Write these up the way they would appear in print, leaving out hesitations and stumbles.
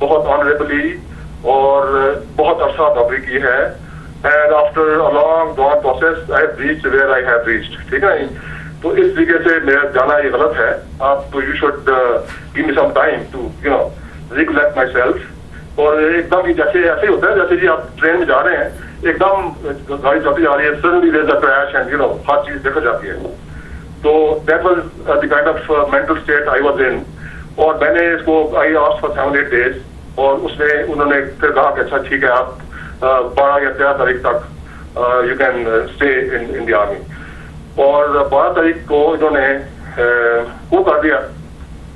بہت آنریبلی اور بہت عرصہ نوکری کی ہے. And after a long drawn process I have reached where I have reached. ٹھیک ہے. تو اس طریقے سے میرا جانا یہ غلط ہے. آپ تو you should give me some time to recollect myself. اور ایک دم جیسے ایسے ہی ہوتا ہے جیسے جی آپ ٹرین میں جا رہے ہیں, ایک دم گاڑی چلتی جا رہی ہے, suddenly there is a crash and ہر چیز دیکھا جاتی ہے. تو that was the kind of mental state I was in. اور میں نے اس کو آئی آسک فار 7-8 days, اور اس میں انہوں نے پھر کہا کہ اچھا ٹھیک ہے آپ 12 یا 13 تاریخ تک you can stay in the army. اور 12 تاریخ کو انہوں نے وہ کر دیا.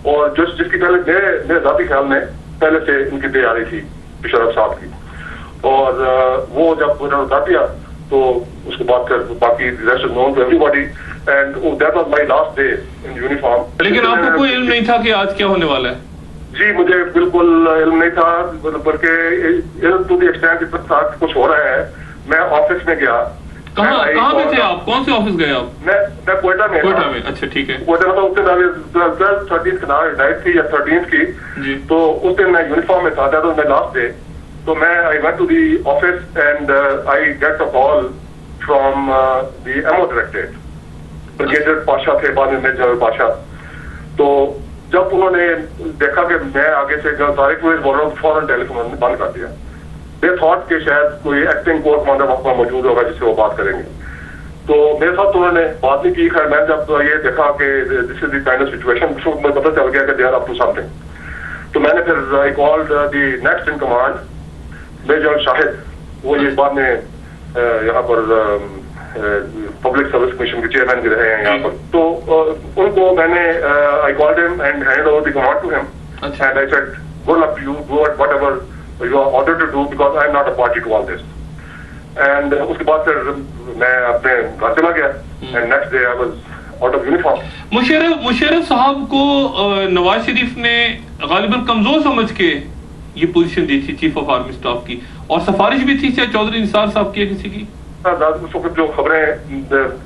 اور جس کی پہلے میرے ذاتی خیال میں پہلے سے ان کی ڈے آ رہی تھی مشرف صاحب کی, اور وہ جب انہوں نے کر دیا تو اس کے بعد پھر باقی rest is known to everybody, and that was my last day in uniform. لیکن آپ کو کوئی علم نہیں تھا کہ آج کیا ہونے والا ہے؟ جی مجھے بالکل علم نہیں تھا, بلکہ علم ٹو دی ایکسٹینٹ اتنا تھا کہ کچھ ہو رہا ہے. میں آفس میں گیا. کہاں میں تھے آپ؟ کون سے آفس گئے آپ؟ میں کوئٹہ میں. کوئٹہ میں. اچھا ٹھیک ہے. کوئٹہ میں تھا. اس دن 12th ڈائٹ تھی یا 13th کی. جی. تو اس دن میں یونیفارم میں تھا. That was my last day. تو میں I went to the office and I get a call from the MO directorate. Brigadier Pasha تھے, بعد میں جنرل پاشا. تو جب انہوں نے دیکھا کہ میں آگے سے طارق ویز بول رہا ہوں, فوراً ٹیلی فون بند کر دیا. دے تھاٹ کہ شاید کوئی ایکٹنگ کورٹ کمانڈر وہاں پر موجود ہوگا جس سے وہ بات کریں گے. تو میرے ساتھ انہوں نے بات نہیں کی. خیر میں جب یہ دیکھا کہ this is the kind of situation, مجھے پتہ چل گیا کہ دے آر اپ ٹو سم تھنگ. تو میں نے پھر I called the next in command Major Shahid. وہ یہ بعد میں یہاں پر پبلک سروس کمیشن کے چیئرمین بھی رہے ہیں یہاں پر. تو ان کو میں نے I called him and hand over the command to him, and I said good luck to you, do whatever you are ordered to do, because I am not a party to all this. And اس کے بعد پھر میں اپنے گھر چلا گیا. And next day I was out of uniform. Musharraf صاحب کو نواز شریف نے غالباً کمزور سمجھ کے یہ پوزیشن دی تھی چیف آف آرمی اسٹاف کی, اور سفارش بھی تھی چاہے چودھری نثار صاحب کی کسی کی. اس وقت جو خبریں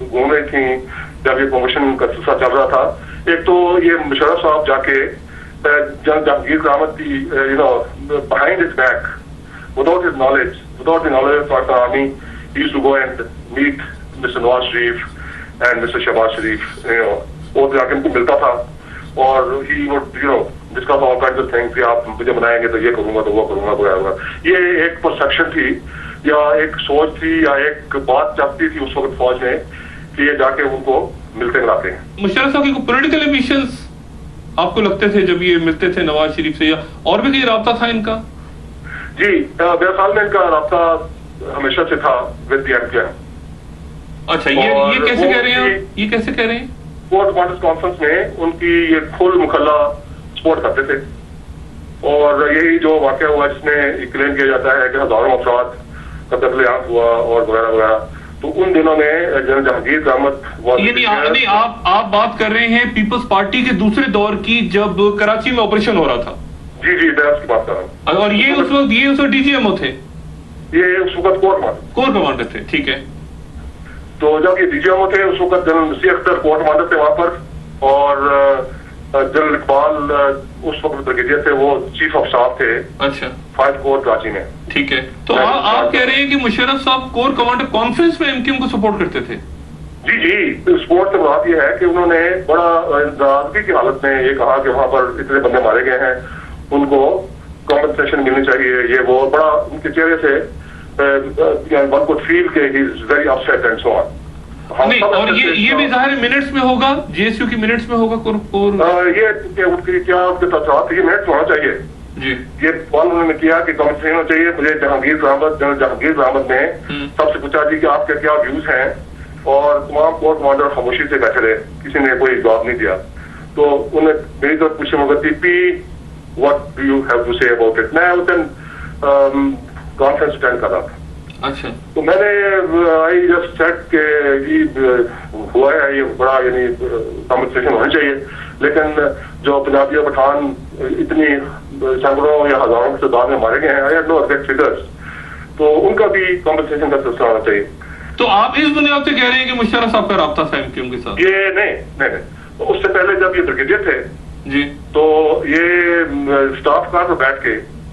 گھوم رہی تھیں جب یہ پروموشن کا سلسلہ چل رہا تھا, ایک تو یہ مشرف صاحب جا کے جہانگیر قیامت کی behind his back, without his knowledge, without the knowledge of Pakistan Army, he used to go and meet Mr. Nawaz Sharif and Mr. Shehbaz Sharif. وہ جا کے ان کو ملتا تھا, اور he would discuss all kinds of things کہ آپ مجھے بنائیں گے تو یہ کروں گا تو وہ کروں گا وہ ہوگا. یہ ایک پرسپشن تھی یا ایک سوچ تھی یا ایک بات چلتی تھی اس وقت فوج میں کہ یہ جا کے ان کو ملتے ملاتے ہیں. مشرف صاحب کے پولیٹیکل ایمبیشنز آپ کو لگتے تھے جب یہ ملتے تھے نواز شریف سے, یا اور بھی کوئی رابطہ تھا ان کا؟ جی میرے خیال میں ان کا رابطہ ہمیشہ سے تھا with the M Q M. اچھا یہ کیسے کہہ رہے ہیں, یہ کیسے کہہ رہے ہیں؟ کورٹ کمانڈرز کانفرنس میں ان کی یہ کھل مکھلا سپورٹ کرتے تھے. اور یہی جو واقعہ ہوا جس میں کلیم کیا جاتا ہے کہ ہزاروں افراد کا قتل عام ہوا اور وغیرہ وغیرہ, تو ان دنوں میں جنرل جہانگیر قیامت یعنی آپ بات کر رہے ہیں پیپلز پارٹی کے دوسرے دور کی جب کراچی میں آپریشن ہو رہا تھا. جی میں اس کی بات کر رہا ہوں. اور یہ اس وقت ڈی جی ایم او تھے, یہ اس وقت کورٹ کمانڈر تھے. ٹھیک ہے. تو جب یہ ڈی جی ایم او تھے اس وقت general Naseer Akhtar corps commander تھے وہاں پر, اور جنرل اقبال اس وقت بریگیڈیئر تھے, وہ چیف آف اسٹاف تھے. اچھا. 5 کور کراچی میں. ٹھیک ہے. تو آپ کہہ رہے ہیں کہ مشرف صاحب کور کمانڈر کانفرنس میں ایم کیو ایم کو سپورٹ کرتے تھے؟ جی سپورٹ سے بات یہ ہے کہ انہوں نے بڑا ناراضگی کی حالت میں یہ کہا کہ وہاں پر اتنے بندے مارے گئے ہیں, ان کو کمپنسیشن ملنی چاہیے. یہ وہ بڑا ان کے چہرے سے ون کوڈ فیل کہ he is very upset and so on. اور یہ بھی ظاہر منٹس میں ہوگا, جے ایس یو کی منٹس میں ہوگا. یہ ان کی کیا ان کے تاثرات یہ منٹس ہونا چاہیے. جی یہ سوال انہوں نے کیا کہ کمپنسیشن ہونا چاہیے. مجھے جنرل جہانگیر قیامت نے سب سے پوچھا جی کہ آپ کے کیا ویوز ہیں, اور تمام کورٹ کمانڈر خاموشی سے بیٹھے رہے, کسی نے کوئی جواب نہیں دیا. تو انہیں میری طرف پوچھے مگر پی what do you have to say about it. میں اس دن کانفرنس اٹینڈ کر رہا تھا. اچھا. تو میں نے آئی جسٹ سیٹ کہ یہ ہوا ہے, یہ بڑا یعنی کمپنسیشن ہونی چاہیے, لیکن جو پنجابی اور پٹھان اتنی سینکڑوں یا ہزاروں کی تعداد میں مارے گئے ہیں, I had no exact figures, تو ان کا بھی کمپنسیشن کا سلسلہ ہونا چاہیے. تو آپ اس بنیاد سے کہہ رہے ہیں کہ مشرف صاحب کا رابطہ تھا ایم کیو ایم کے ساتھ؟ یہ نہیں, اس سے پہلے جب یہ بریگیڈیئر تھے جی, تو یہ اسٹاف کار پر بیٹھ کے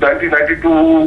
1992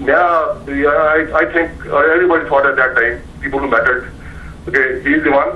I think everybody thought at that time, people who mattered, okay, he is the one।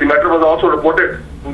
the matter was also reported to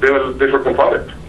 they should confirm it।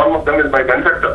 one of them is my benefactor।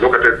look at it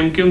MQM